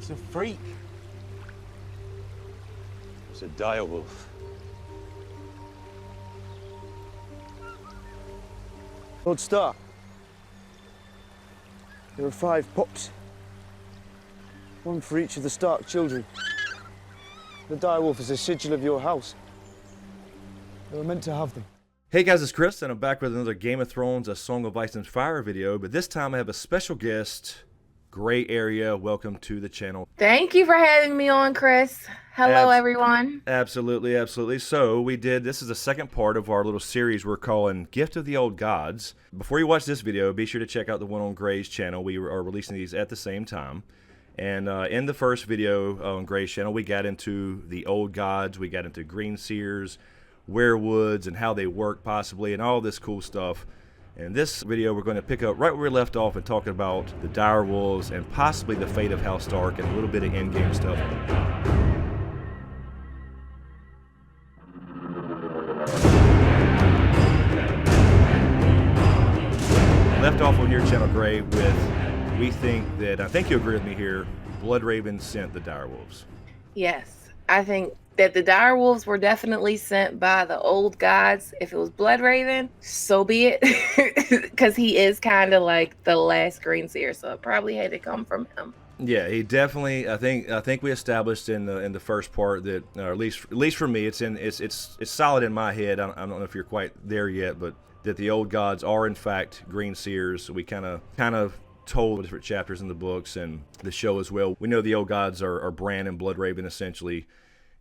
It's a freak. It's a direwolf. Lord Stark. There are 5 pups. 1 for each of the Stark children. The direwolf is a sigil of your house. They were meant to have them. Hey guys, it's Chris, and I'm back with another Game of Thrones, A Song of Ice and Fire video, but this time I have a special guest, Gray Area. Welcome to the channel. Thank you for having me on, Chris. Hello, everyone. Absolutely, absolutely. So this is the second part of our little series we're calling Gift of the Old Gods. Before you watch this video, be sure to check out the one on Gray's channel. We are releasing these at the same time. And in the first video on Gray's channel, we got into the old gods, we got into green seers, werewoods, and how they work possibly, and all this cool stuff. In this video, we're going to pick up right where we left off and talking about the direwolves and possibly the fate of House Stark and a little bit of in-game stuff. Left off on your channel, Gray, with we think that, I think you agree with me here, Bloodraven sent the direwolves. Yes, I think that the direwolves were definitely sent by the old gods. If it was Bloodraven, so be it, because he is kind of like the last green seer, so it probably had to come from him. Yeah, he definitely. I think we established in the first part that, or at least for me, it's solid in my head. I don't know if you're quite there yet, but that the old gods are in fact green seers. We kind of told different chapters in the books and the show as well. We know the old gods are Bran and Bloodraven essentially,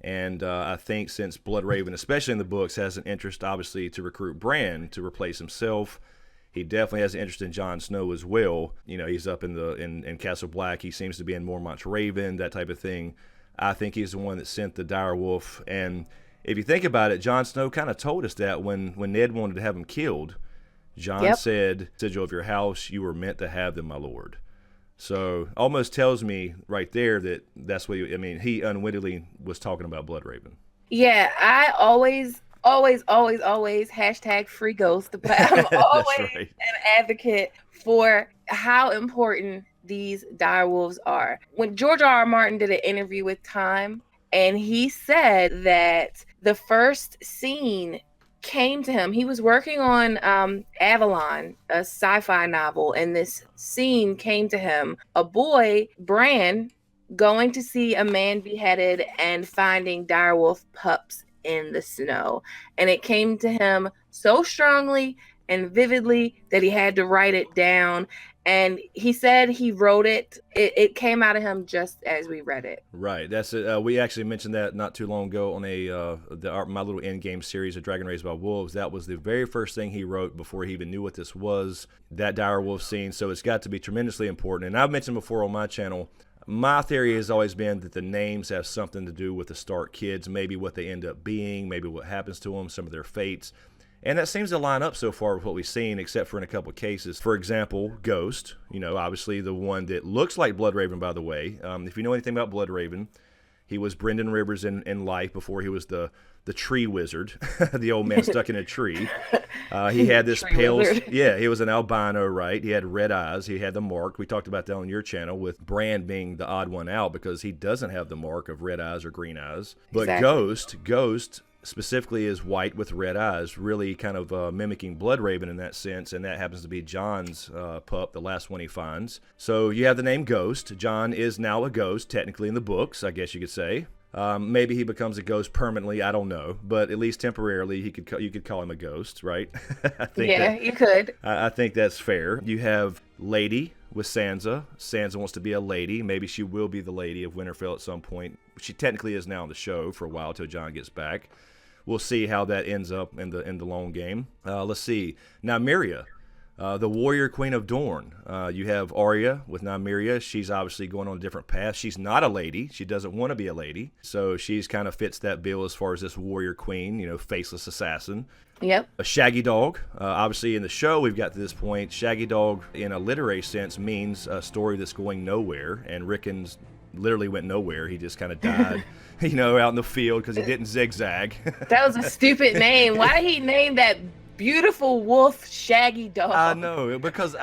and I think since Bloodraven, especially in the books, has an interest obviously to recruit Bran to replace himself, he definitely has an interest in Jon Snow as well. You know, he's up in Castle Black. He seems to be in Mormont's Raven, that type of thing. I think he's the one that sent the direwolf. And if you think about it, Jon Snow kind of told us that when Ned wanted to have him killed. Jon said, "Sigil of your house, you were meant to have them, my lord." So almost tells me right there that that's what he unwittingly was talking about Bloodraven. Yeah, I always hashtag free ghost, but I'm always an advocate for how important these direwolves are. When George R.R. Martin did an interview with Time, and he said that the first scene came to him. He was working on Avalon, a sci-fi novel, and this scene came to him. A boy, Bran, going to see a man beheaded and finding direwolf pups in the snow. And it came to him so strongly and vividly that he had to write it down. And he said he wrote it. It came out of him just as we read it. Right. That's it. We actually mentioned that not too long ago on my little in-game series of Dragon Raised by Wolves. That was the very first thing he wrote before he even knew what this was, that direwolf scene. So it's got to be tremendously important. And I've mentioned before on my channel, my theory has always been that the names have something to do with the Stark kids, maybe what they end up being, maybe what happens to them, some of their fates. And that seems to line up so far with what we've seen, except for in a couple of cases. For example, Ghost, obviously the one that looks like Bloodraven, by the way. If you know anything about Bloodraven, he was Brendan Rivers in life before he was the tree wizard, the old man stuck in a tree. He had this pale, he was an albino, right? He had red eyes. He had the mark. We talked about that on your channel with Bran being the odd one out because he doesn't have the mark of red eyes or green eyes. But exactly. Ghost specifically is white with red eyes, really kind of mimicking Bloodraven in that sense, and that happens to be Jon's pup, the last one he finds. So you have the name Ghost. Jon is now a ghost, technically in the books, I guess you could say. Maybe he becomes a ghost permanently, I don't know, but at least temporarily you could call him a ghost, right? You could. I think that's fair. You have Lady with Sansa. Sansa wants to be a lady. Maybe she will be the Lady of Winterfell at some point. She technically is now on the show for a while till Jon gets back. We'll see how that ends up in the long game. Let's see. Nymeria, the warrior queen of Dorne. You have Arya with Nymeria. She's obviously going on a different path. She's not a lady. She doesn't want to be a lady. So she's kind of fits that bill as far as this warrior queen, faceless assassin. Yep. A Shaggy Dog. Obviously in the show we've got to this point. Shaggy Dog in a literary sense means a story that's going nowhere. And Rickon's literally went nowhere. He just kind of died, out in the field because he didn't zigzag. That was a stupid name. Why did he name that beautiful wolf, shaggy dog. I know, because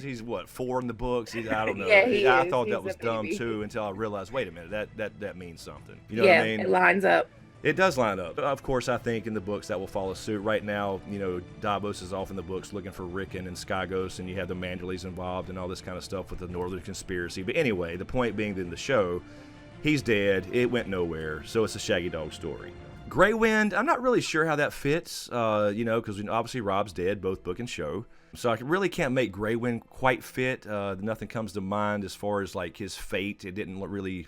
he's what, 4 in the books. I don't know. Yeah, he I is. thought He's that was a dumb baby. too until I realized, wait a minute, that means something. You know yeah, what I mean? it lines up. It does line up. Of course, I think in the books that will follow suit. Right now, Davos is off in the books looking for Rickon and Skyghost, and you have the Manderleys involved and all this kind of stuff with the Northern Conspiracy. But anyway, the point being that in the show, he's dead. It went nowhere, so it's a Shaggy Dog story. Grey Wind, I'm not really sure how that fits, because obviously Rob's dead, both book and show. So I really can't make Grey Wind quite fit. Nothing comes to mind as far as like his fate. It didn't really,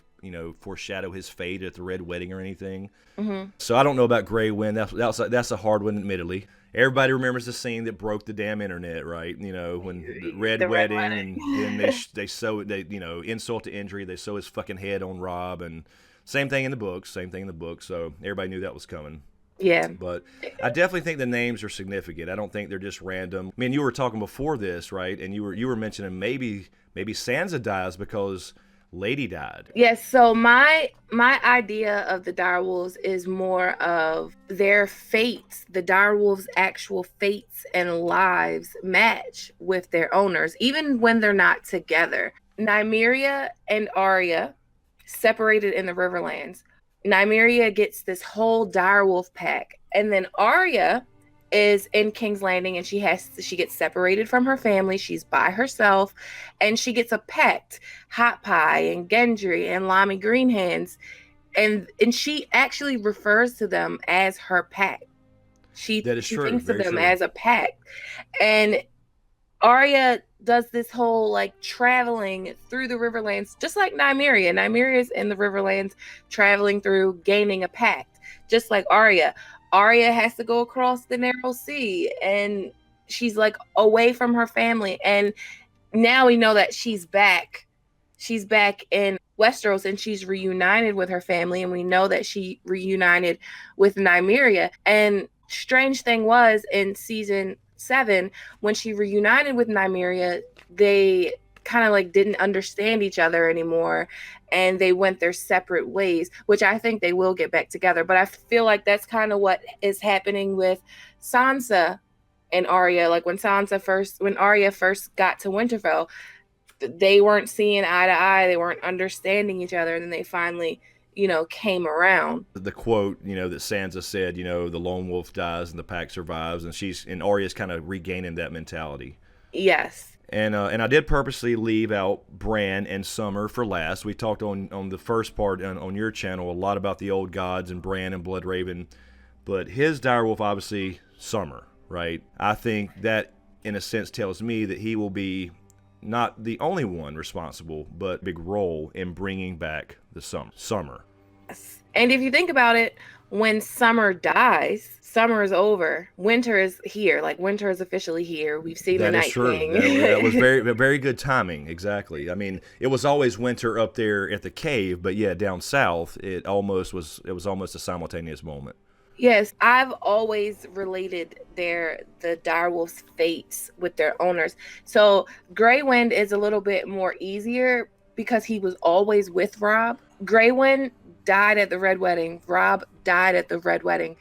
foreshadow his fate at the Red Wedding or anything. Mm-hmm. So I don't know about Grey Wind. That's a hard one, admittedly. Everybody remembers the scene that broke the damn internet, right? When the Red Wedding, and then they sew insult to injury. They sew his fucking head on Rob, and same thing in the books. So everybody knew that was coming. Yeah. But I definitely think the names are significant. I don't think they're just random. I mean, you were talking before this, right? And you were mentioning maybe Sansa dies because Lady died. Yes, so my idea of the Direwolves is more of their fates, the Direwolves' actual fates and lives match with their owners, even when they're not together. Nymeria and Arya separated in the Riverlands. Nymeria gets this whole direwolf pack, and then Arya is in King's Landing, and she gets separated from her family. She's by herself, and she gets a pet, Hot Pie and Gendry and Lamy Greenhands, and she actually refers to them as her pack. She thinks of them as a pack, and Arya does this whole like traveling through the Riverlands, just like Nymeria. Nymeria's in the Riverlands traveling through, gaining a pact, just like Arya. Arya has to go across the Narrow Sea, and she's like away from her family. And now we know that she's back. She's back in Westeros, and she's reunited with her family. And we know that she reunited with Nymeria. And strange thing was, in season 7, when she reunited with Nymeria, they kind of like didn't understand each other anymore, and they went their separate ways, which I think they will get back together. But I feel like that's kind of what is happening with Sansa and Arya. Like when Arya first got to Winterfell, they weren't seeing eye to eye, they weren't understanding each other, and then they finally came around. The quote, that Sansa said, the lone wolf dies and the pack survives, and Arya's kind of regaining that mentality. Yes. And I did purposely leave out Bran and Summer for last. We talked on the first part on your channel a lot about the old gods and Bran and Bloodraven, but his direwolf, obviously, Summer, right? I think that, in a sense, tells me that he will be not the only one responsible, but a big role in bringing back the Summer. Yes. And if you think about it, when Summer dies, summer is over. Winter is here. Like, winter is officially here. We've seen the Night King. That was very good timing. Exactly. I mean, it was always winter up there at the cave, but yeah, down south, it was almost a simultaneous moment. Yes, I've always related the direwolves' fates with their owners. So Grey Wind is a little bit more easier because he was always with Rob. Grey Wind died at the Red Wedding. Rob died at the Red Wedding.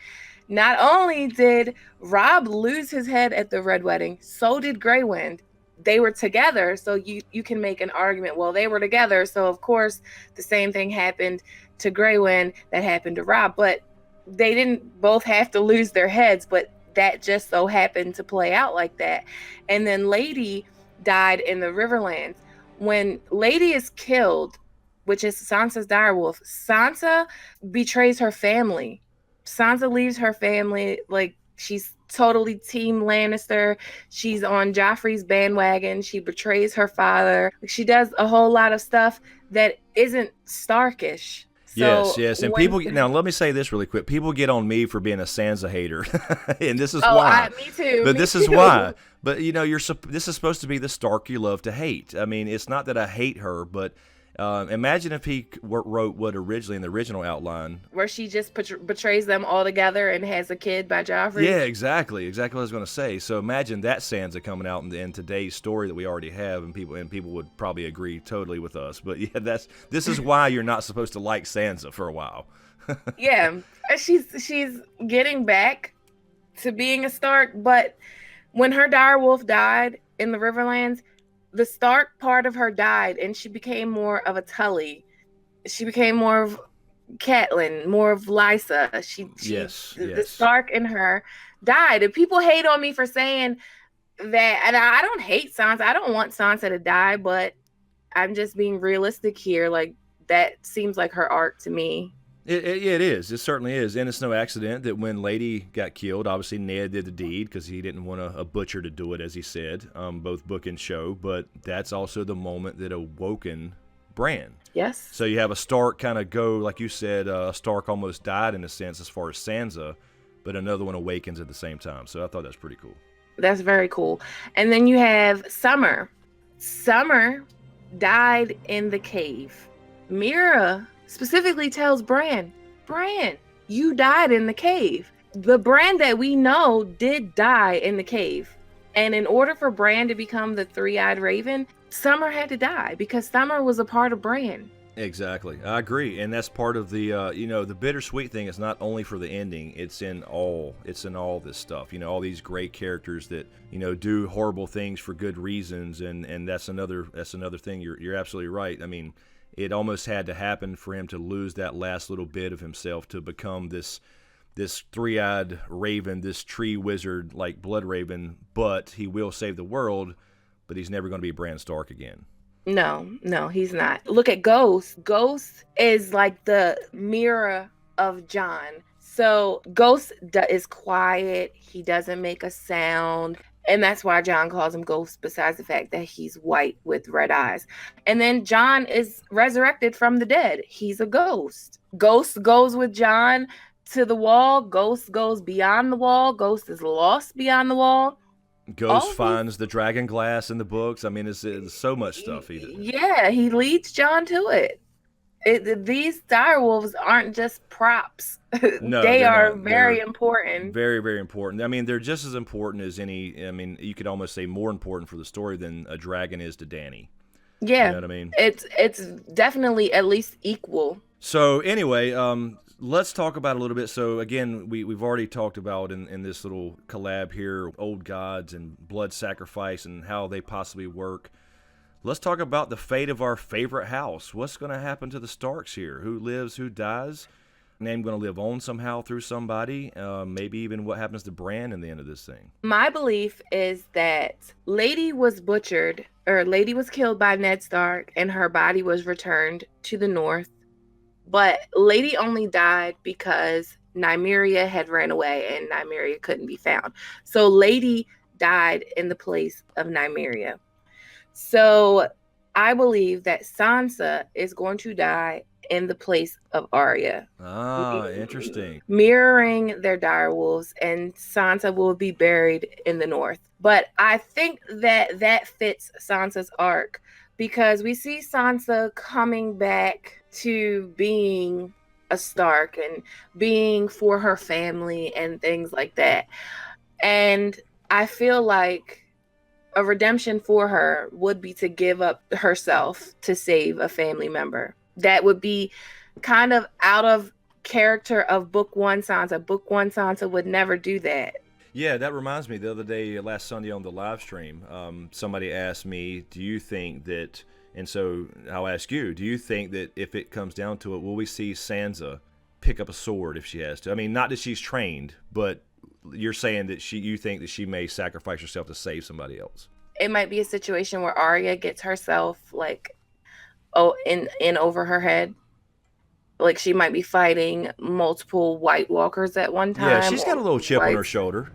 Not only did Rob lose his head at the Red Wedding, so did Grey Wind. They were together, so you can make an argument, well, they were together, so of course the same thing happened to Grey Wind that happened to Rob. But they didn't both have to lose their heads, but that just so happened to play out like that. And then Lady died in the Riverlands. When Lady is killed, which is Sansa's direwolf, Sansa betrays her family. Sansa leaves her family, like, she's totally Team Lannister. She's on Joffrey's bandwagon. She betrays her father. She does a whole lot of stuff that isn't Starkish. So yes. And now let me say this really quick. People get on me for being a Sansa hater. And this is why. Me too. But this is why. But, this is supposed to be the Stark you love to hate. I mean, it's not that I hate her, but imagine if he wrote what originally in the original outline, where she just betrays them all together and has a kid by Joffrey. Yeah, exactly what I was going to say. So imagine that Sansa coming out in today's story that we already have, and people would probably agree totally with us. But yeah, this is why you're not supposed to like Sansa for a while. Yeah, she's getting back to being a Stark, but when her direwolf died in the Riverlands, the Stark part of her died, and she became more of a Tully. She became more of Catelyn, more of Lysa. The Stark in her died, and people hate on me for saying that. And I don't hate Sansa. I don't want Sansa to die, but I'm just being realistic here. Like, that seems like her arc to me. It is. It certainly is. And it's no accident that when Lady got killed, obviously Ned did the deed because he didn't want a butcher to do it, as he said, both book and show. But that's also the moment that awoken Bran. Yes. So you have a Stark kind of go, like you said, Stark almost died in a sense as far as Sansa, but another one awakens at the same time. So I thought that's pretty cool. That's very cool. And then you have Summer. Summer died in the cave. Mira specifically tells Bran, you died in the cave. The Bran that we know did die in the cave. And in order for Bran to become the three-eyed raven, Summer had to die because Summer was a part of Bran. Exactly. I agree. And that's part of the, the bittersweet thing is not only for the ending, it's in all this stuff, all these great characters that, do horrible things for good reasons. And that's another thing. You're absolutely right. I mean, it almost had to happen for him to lose that last little bit of himself to become this three-eyed raven, this tree wizard like Blood Raven, but he will save the world, but he's never going to be Bran Stark again. No, he's not. Look at Ghost. Ghost is like the mirror of Jon. So Ghost is quiet. He doesn't make a sound. And that's why Jon calls him Ghost, besides the fact that he's white with red eyes. And then Jon is resurrected from the dead. He's a ghost. Ghost goes with Jon to the wall. Ghost goes beyond the wall. Ghost is lost beyond the wall. Ghost finds the dragon glass in the books. I mean, it's so much stuff. Yeah, he leads Jon to it. These direwolves aren't just props. No, they are very important. Very, very important. I mean, they're just as important as any. I mean, you could almost say more important for the story than a dragon is to Dany. Yeah, you know what I mean. It's definitely at least equal. So anyway, let's talk about it a little bit. So again, we've already talked about in this little collab here, old gods and blood sacrifice and how they possibly work. Let's talk about the fate of our favorite house. What's going to happen to the Starks here? Who lives, who dies? Name going to live on somehow through somebody? Maybe even what happens to Bran in the end of this thing? My belief is that Lady was butchered, or Lady was killed by Ned Stark, and her body was returned to the north. But Lady only died because Nymeria had ran away and Nymeria couldn't be found. So Lady died in the place of Nymeria. So I believe that Sansa is going to die in the place of Arya. Ah, interesting. Mirroring their direwolves, and Sansa will be buried in the north. But I think that fits Sansa's arc because we see Sansa coming back to being a Stark and being for her family and things like that. And I feel like a redemption for her would be to give up herself to save a family member. That would be kind of out of character of Book One Sansa. Book One Sansa would never do that. Yeah, that reminds me. The other day, last Sunday on the live stream, somebody asked me, do you think that, and so I'll ask you, do you think that if it comes down to it, will we see Sansa pick up a sword if she has to? I mean, not that she's trained, but you're saying that you think that she may sacrifice herself to save somebody else. It might be a situation where Arya gets herself in over her head. Like she might be fighting multiple White Walkers at one time. Yeah, she's got a little chip on her shoulder.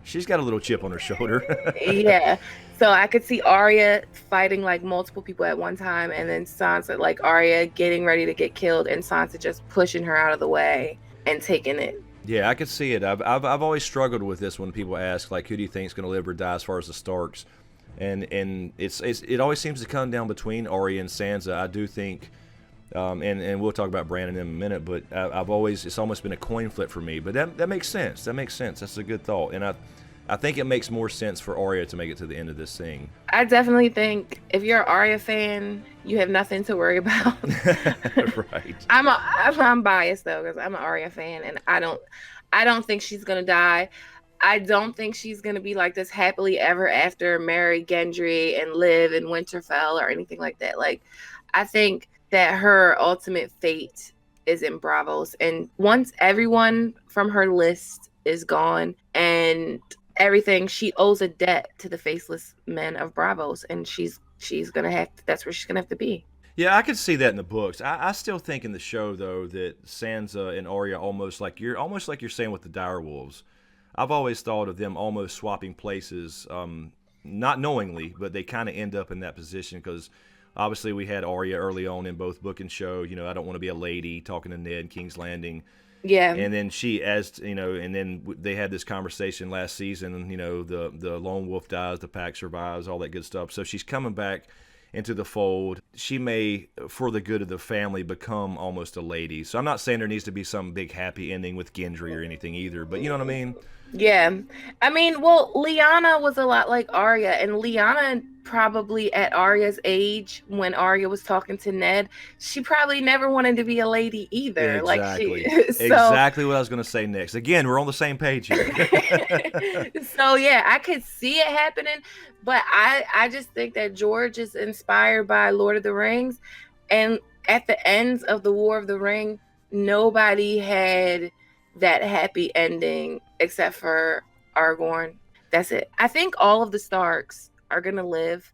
Yeah. So I could see Arya fighting like multiple people at one time, and then Sansa, like Arya getting ready to get killed, and Sansa just pushing her out of the way and taking it. Yeah, I could see it. I've always struggled with this when people ask, like, who do you think is going to live or die as far as the Starks? And it always seems to come down between Arya and Sansa. I do think, and we'll talk about Brandon in a minute, but it's almost been a coin flip for me. But that makes sense. That's a good thought. And I think it makes more sense for Arya to make it to the end of this thing. I definitely think if you're an Arya fan, you have nothing to worry about. Right. I'm biased though because I'm an Arya fan, and I don't think she's gonna die. I don't think she's going to be like this happily ever after, marry Gendry and live in Winterfell or anything like that. Like, I think that her ultimate fate is in Braavos. And once everyone from her list is gone and everything, she owes a debt to the faceless men of Braavos. And she's going to have to, that's where she's going to have to be. Yeah, I could see that in the books. I still think in the show though that Sansa and Arya almost like you're saying with the Direwolves. I've always thought of them almost swapping places, not knowingly, but they kind of end up in that position because obviously we had Arya early on in both book and show. You know, I don't want to be a lady talking to Ned, King's Landing. Yeah. And then she, as you know, and then they had this conversation last season. You know, the lone wolf dies, the pack survives, all that good stuff. So she's coming back into the fold. She may, for the good of the family, become almost a lady. So I'm not saying there needs to be some big happy ending with Gendry or anything either, but you know what I mean? Yeah. I mean, well, Lyanna was a lot like Arya, and Lyanna probably at Arya's age, when Arya was talking to Ned, she probably never wanted to be a lady either. Exactly. Like so, exactly what I was going to say next. Again, we're on the same page here. So yeah, I could see it happening, but I just think that George is inspired by Lord of the Rings, and at the ends of the War of the Ring, nobody had that happy ending except for Aragorn. That's it. I think all of the Starks are gonna live,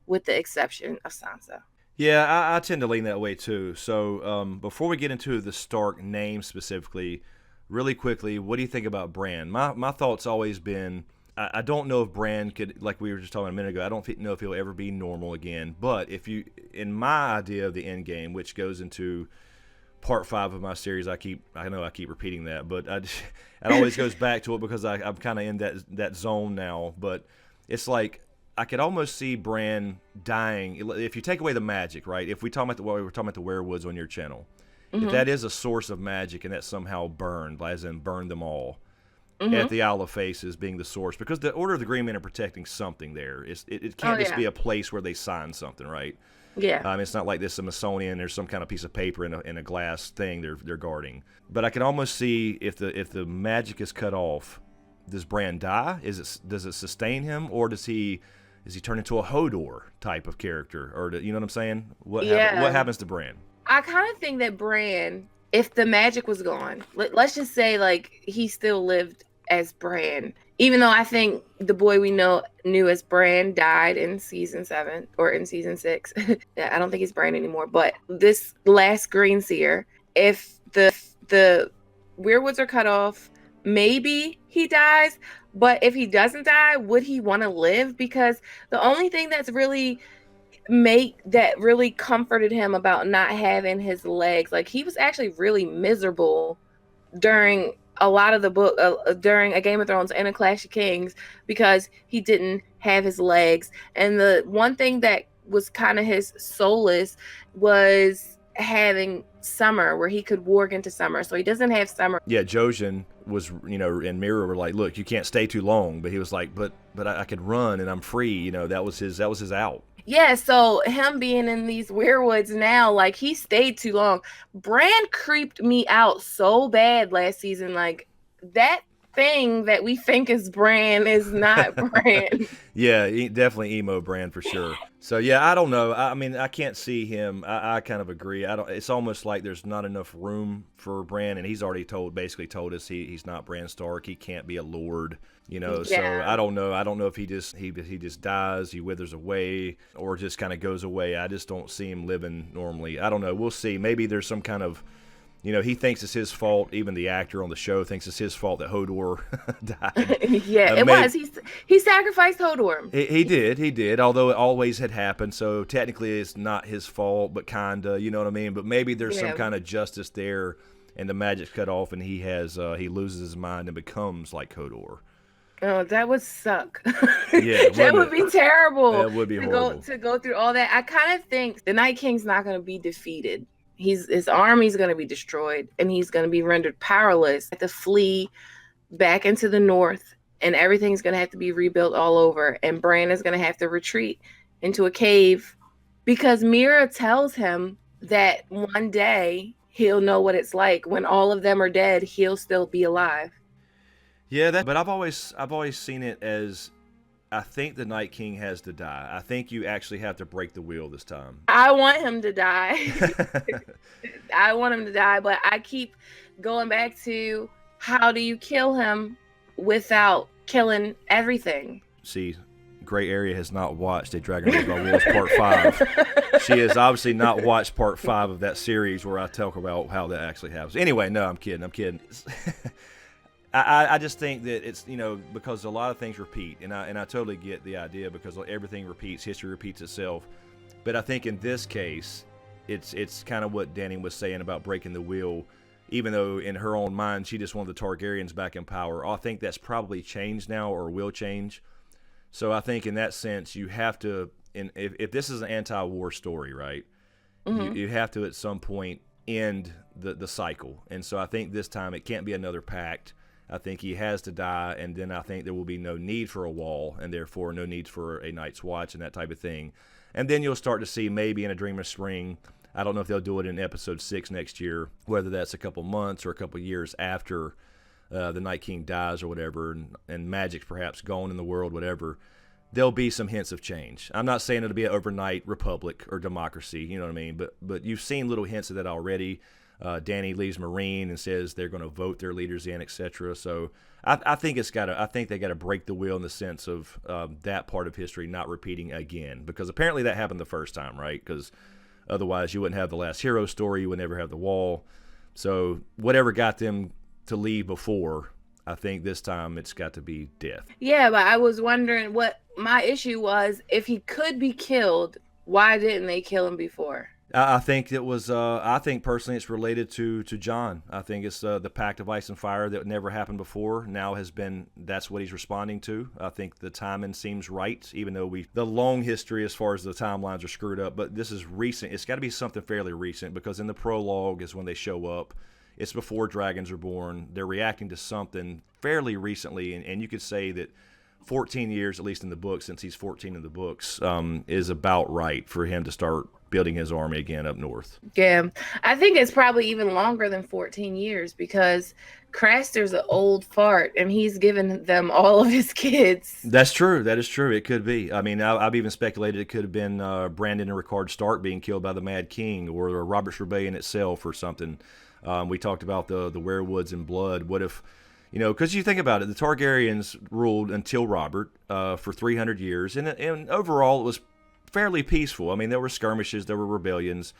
with the exception of Sansa. Yeah, I tend to lean that way too. So before we get into the Stark name specifically, really quickly, what do you think about Bran? My thought's always been, I don't know if Bran could, like we were just talking a minute ago, I don't know if he'll ever be normal again. But if you, in my idea of the end game, which goes into part 5 of my series, I know I keep repeating that, but it always goes back to it because I'm kind of in that zone now. But it's like I could almost see Bran dying if you take away the magic, right? If we we were talking about the werewoods on your channel, if that is a source of magic and that somehow burned, as in burned them all, at the Isle of Faces being the source, because the Order of the Green Men are protecting something there. It can't just be a place where they sign something, right? Yeah. It's not like this Smithsonian. There's some kind of piece of paper in a glass thing they're guarding. But I can almost see if the magic is cut off, does Bran die? Does it sustain him, or does he turn into a Hodor type of character, or you know what I'm saying? What happens to Bran? I kind of think that Bran, if the magic was gone, let's just say like he still lived as Bran, even though I think the boy we knew as Bran died in season 7 or in season 6. I don't think he's Bran anymore. But this last Green Seer, if the weirwoods are cut off, maybe he dies. But if he doesn't die, would he want to live? Because the only thing that's really comforted him about not having his legs, like he was actually really miserable during a lot of the book, during A Game of Thrones and A Clash of Kings, because he didn't have his legs. And the one thing that was kind of his solace was having summer, where he could walk into summer. So he doesn't have summer. Yeah, Jojen was, and Mira were like, look, you can't stay too long. But he was like, but I could run and I'm free. That was his out. Yeah, so him being in these weirwoods now, like he stayed too long. Bran creeped me out so bad last season. Like that thing that we think is Bran is not Bran. Yeah, definitely emo Bran for sure. So yeah, I don't know. I mean, I can't see him. I kind of agree. It's almost like there's not enough room for Bran, and he's already basically told us he's not Bran Stark. He can't be a lord. Yeah. So I don't know. I don't know if he just dies, he withers away, or just kind of goes away. I just don't see him living normally. I don't know. We'll see. Maybe there's some kind of, he thinks it's his fault. Even the actor on the show thinks it's his fault that Hodor died. Yeah, it was. He sacrificed Hodor. He did. Although it always had happened, so technically it's not his fault, but kinda. You know what I mean? But maybe there's some kind of justice there, and the magic's cut off, and he loses his mind and becomes like Hodor. Oh, that would suck. Yeah, that would be terrible. That would be horrible. To go through all that. I kind of think the Night King's not going to be defeated. His army's going to be destroyed, and he's going to be rendered powerless to flee back into the north, and everything's going to have to be rebuilt all over. And Bran is going to have to retreat into a cave, because Mira tells him that one day he'll know what it's like. When all of them are dead, he'll still be alive. Yeah, but I've always seen it as, I think the Night King has to die. I think you actually have to break the wheel this time. I want him to die. I want him to die, but I keep going back to, how do you kill him without killing everything? See, Gray Area has not watched A Dragon Raised by Wolves Part 5. She has obviously not watched Part 5 of that series where I talk about how that actually happens. Anyway, no, I'm kidding. I just think that it's, because a lot of things repeat, and I totally get the idea, because everything repeats, history repeats itself. But I think in this case, it's kind of what Dany was saying about breaking the wheel. Even though in her own mind she just wanted the Targaryens back in power, I think that's probably changed now, or will change. So I think in that sense, you have to, if this is an anti-war story, right, you have to at some point end the cycle. And so I think this time it can't be another pact. I think he has to die, and then I think there will be no need for a wall, and therefore no need for a Night's Watch and that type of thing. And then you'll start to see, maybe in A Dream of Spring, I don't know if they'll do it in episode 6 next year, whether that's a couple months or a couple years after the Night King dies or whatever, and magic's perhaps gone in the world, whatever. There'll be some hints of change. I'm not saying it'll be an overnight republic or democracy, you know what I mean? But you've seen little hints of that already. Dany leaves Meereen and says they're going to vote their leaders in, etc. So I think they got to break the wheel in the sense of that part of history not repeating again, because apparently that happened the first time, right? Because otherwise you wouldn't have the last hero story, you would never have the wall. So whatever got them to leave before, I think this time it's got to be death. Yeah, but I was wondering what my issue was. If he could be killed, why didn't they kill him before? I think it was. I think personally, it's related to Jon. I think it's the Pact of Ice and Fire that never happened before. Now has been. That's what he's responding to. I think the timing seems right, even though the long history as far as the timelines are screwed up. But this is recent. It's got to be something fairly recent, because in the prologue is when they show up. It's before dragons are born. They're reacting to something fairly recently, and you could say that 14 years, at least in the book, since he's 14 in the books, is about right for him to start building his army again up north. Yeah, I think it's probably even longer than 14 years, because Craster's an old fart and he's given them all of his kids. That's true. That is true. It could be. I mean, I've even speculated it could have been Brandon and Rickard Stark being killed by the Mad King, or Robert's Rebellion itself, or something. We talked about the werewoods and blood. What if, because you think about it, the Targaryens ruled until Robert for 300 years, and overall it was fairly peaceful. I mean, there were skirmishes, there were rebellions,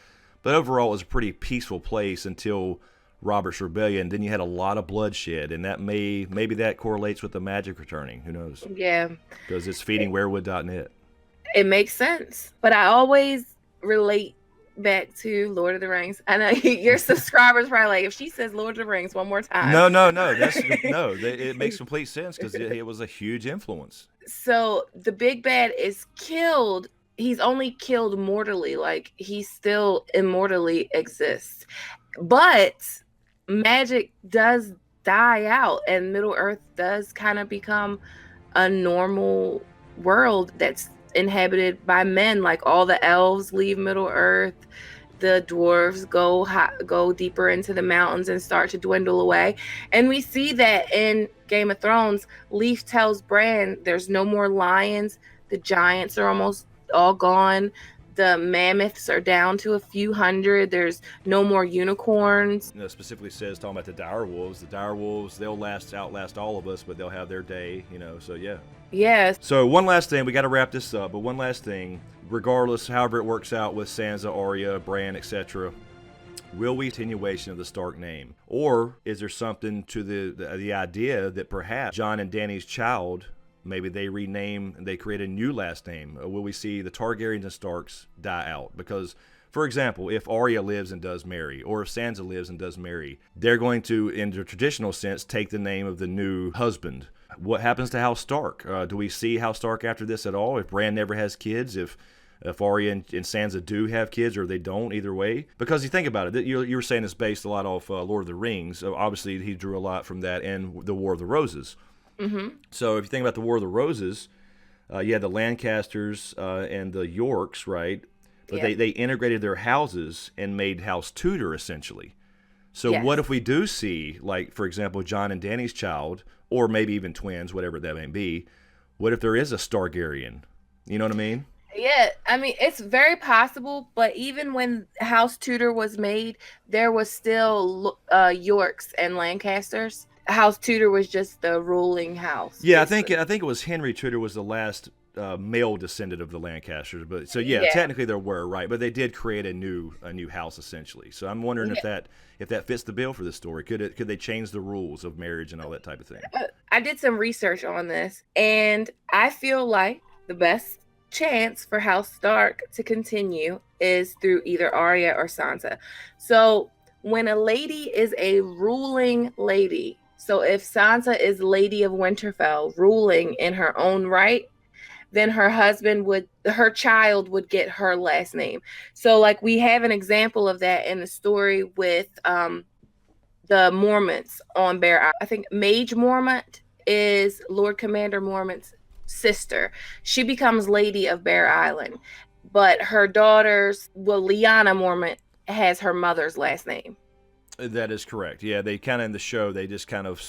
but overall it was a pretty peaceful place until Robert's Rebellion. Then you had a lot of bloodshed, and that maybe that correlates with the magic returning. Who knows? Yeah. Because it's feeding werewood.net. It makes sense. But I always relate back to Lord of the Rings. I know your subscribers probably like, if she says Lord of the Rings one more time. No. It makes complete sense, because it was a huge influence. So the big bad is killed. He's only killed mortally, like he still immortally exists. But magic does die out, and Middle Earth does kind of become a normal world that's inhabited by men. Like all the elves leave Middle Earth, the dwarves go deeper into the mountains and start to dwindle away. And we see that in Game of Thrones. Leaf tells Bran there's no more lions, the giants are almost all gone, the mammoths are down to a few hundred, there's no more unicorns. Specifically says, talking about the direwolves, they'll outlast all of us, but they'll have their day, so yeah. Yes. So one last thing, we got to wrap this up, but one last thing, regardless, however it works out with Sansa, Arya, Bran, etc., will we continuation of the Stark name? Or is there something to the idea that perhaps Jon and Dany's child, maybe they rename and they create a new last name? Or will we see the Targaryens and Starks die out? Because, for example, if Arya lives and does marry, or if Sansa lives and does marry, they're going to, in the traditional sense, take the name of the new husband. What happens to House Stark? Do we see House Stark after this at all? If Bran never has kids, if Arya and Sansa do have kids, or they don't, either way. Because you think about it, you were saying it's based a lot off Lord of the Rings. Obviously, he drew a lot from that and the War of the Roses. Mm-hmm. So if you think about the War of the Roses, you had the Lancasters and the Yorks, right? But they integrated their houses and made House Tudor, essentially. So Yes. what if we do see, like, for example, Jon and Dany's child, or maybe even twins, whatever that may be? What if there is a Targaryen? You know what I mean? Yeah, I mean, it's very possible, but even when House Tudor was made, there was still Yorks and Lancasters. House Tudor was just the ruling house. Yeah, basically. I think it was Henry Tudor was the last male descendant of the Lancasters, but so yeah, technically there were, right, but they did create a new house essentially. So I'm wondering if that fits the bill for this story. Could they change the rules of marriage and all that type of thing? I did some research on this, and I feel like the best chance for House Stark to continue is through either Arya or Sansa. So when a lady is a ruling lady, so if Sansa is Lady of Winterfell, ruling in her own right, then her child would get her last name. So like we have an example of that in the story with the Mormonts on Bear Island. I think Mage Mormont is Lord Commander Mormont's sister. She becomes Lady of Bear Island, but her Lyanna Mormont has her mother's last name. That is correct. Yeah, they kind of in the show they just kind of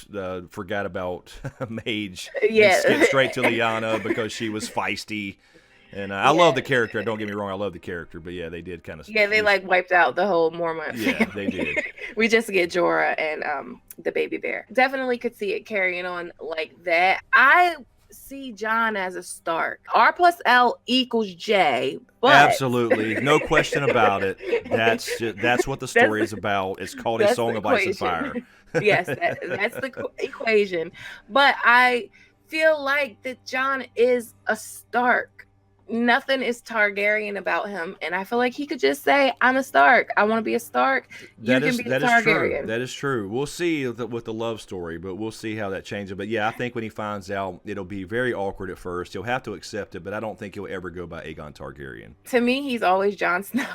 forgot about Mage. Yeah, and skipped straight to Lyanna because she was feisty. And I love the character. Don't get me wrong, I love the character, but yeah, they did kind of. Yeah, they like wiped out the whole Mormont. Yeah, they did. We just get Jorah and the baby bear. Definitely could see it carrying on like that. I see Jon as a Stark. R plus L equals J. But Absolutely, no question about it. That's what the story is about. It's called A Song of Ice and Fire. Yes, that's the equation. But I feel like that Jon is a Stark. Nothing is Targaryen about him, and I feel like he could just say, "I'm a Stark. I want to be a Stark. You can be a Targaryen." That is true. We'll see with the love story, but we'll see how that changes. But yeah, I think when he finds out, it'll be very awkward at first. He'll have to accept it, but I don't think he'll ever go by Aegon Targaryen. To me, he's always Jon Snow.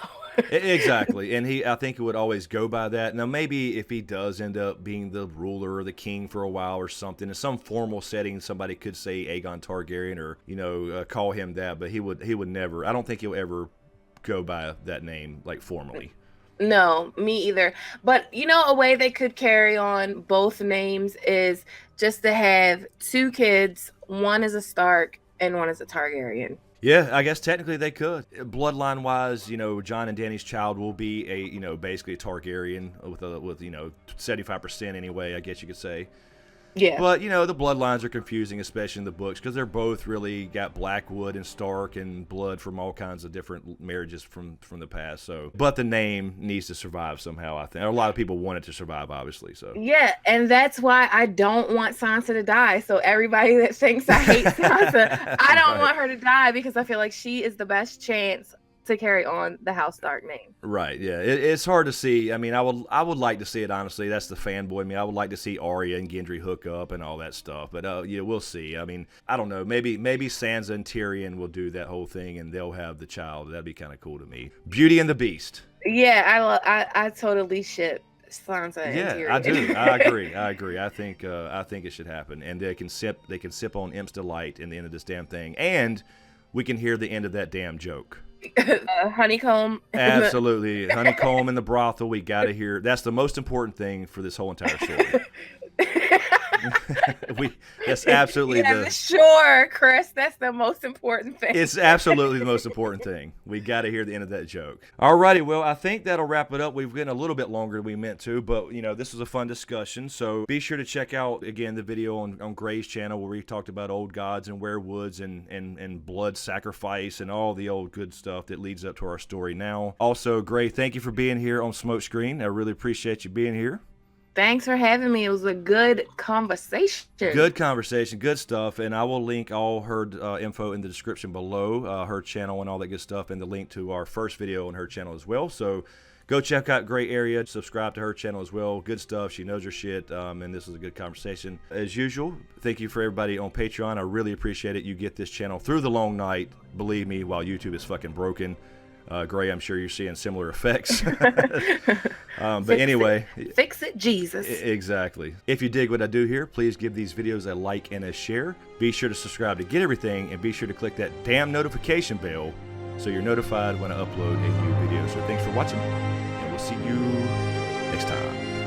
Exactly, and I think he would always go by that. Now, maybe if he does end up being the ruler or the king for a while or something, in some formal setting, somebody could say Aegon Targaryen or call him that, but he would never. I don't think he'll ever go by that name like formally. No, me either. But a way they could carry on both names is just to have two kids. One is a Stark and one is a Targaryen. Yeah, I guess technically they could. Bloodline-wise, Jon and Dany's child will be basically a Targaryen with 75% anyway, I guess you could say. Yeah. But, the bloodlines are confusing, especially in the books, because they're both really got Blackwood and Stark and blood from all kinds of different marriages from the past. So, but the name needs to survive somehow, I think. A lot of people want it to survive, obviously. So. Yeah, and that's why I don't want Sansa to die. So everybody that thinks I hate Sansa, I don't want her to die because I feel like she is the best chance to carry on the House Stark name. Right, yeah. It's hard to see. I mean, I would like to see it, honestly. That's the fanboy in me. I would like to see Arya and Gendry hook up and all that stuff. But, we'll see. I mean, I don't know. Maybe Sansa and Tyrion will do that whole thing and they'll have the child. That'd be kind of cool to me. Beauty and the Beast. Yeah, I totally ship Sansa and Tyrion. Yeah, I do. I agree. I think it should happen. And they can sip on Imp's Delight in the end of this damn thing. And we can hear the end of that damn joke. Honeycomb. Absolutely. Honeycomb in the brothel. We got to hear. That's the most important thing for this whole entire story. That's absolutely sure, Chris. That's the most important thing. It's absolutely the most important thing. We got to hear the end of that joke. Alrighty, well, I think that'll wrap it up. We've been a little bit longer than we meant to, but this was a fun discussion. So be sure to check out again the video on Gray's channel where we talked about old gods and werewoods and blood sacrifice and all the old good stuff that leads up to our story now. Also, Gray, thank you for being here on SmokeScreen. I really appreciate you being here. Thanks for having me. It was a good conversation. Good conversation, good stuff. And I will link all her info in the description below, her channel and all that good stuff, and the link to our first video on her channel as well. So go check out Gray Area, subscribe to her channel as well. Good stuff. She knows her shit, and this was a good conversation. As usual, thank you for everybody on Patreon. I really appreciate it. You get this channel through the long night, believe me, while YouTube is fucking broken. Gray, I'm sure you're seeing similar effects. But anyway. Fix it, Jesus. Exactly. If you dig what I do here, please give these videos a like and a share. Be sure to subscribe to get everything, and be sure to click that damn notification bell so you're notified when I upload a new video. So thanks for watching, and we'll see you next time.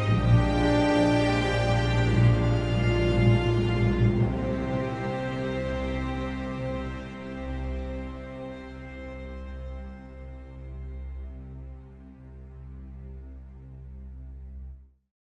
Bye.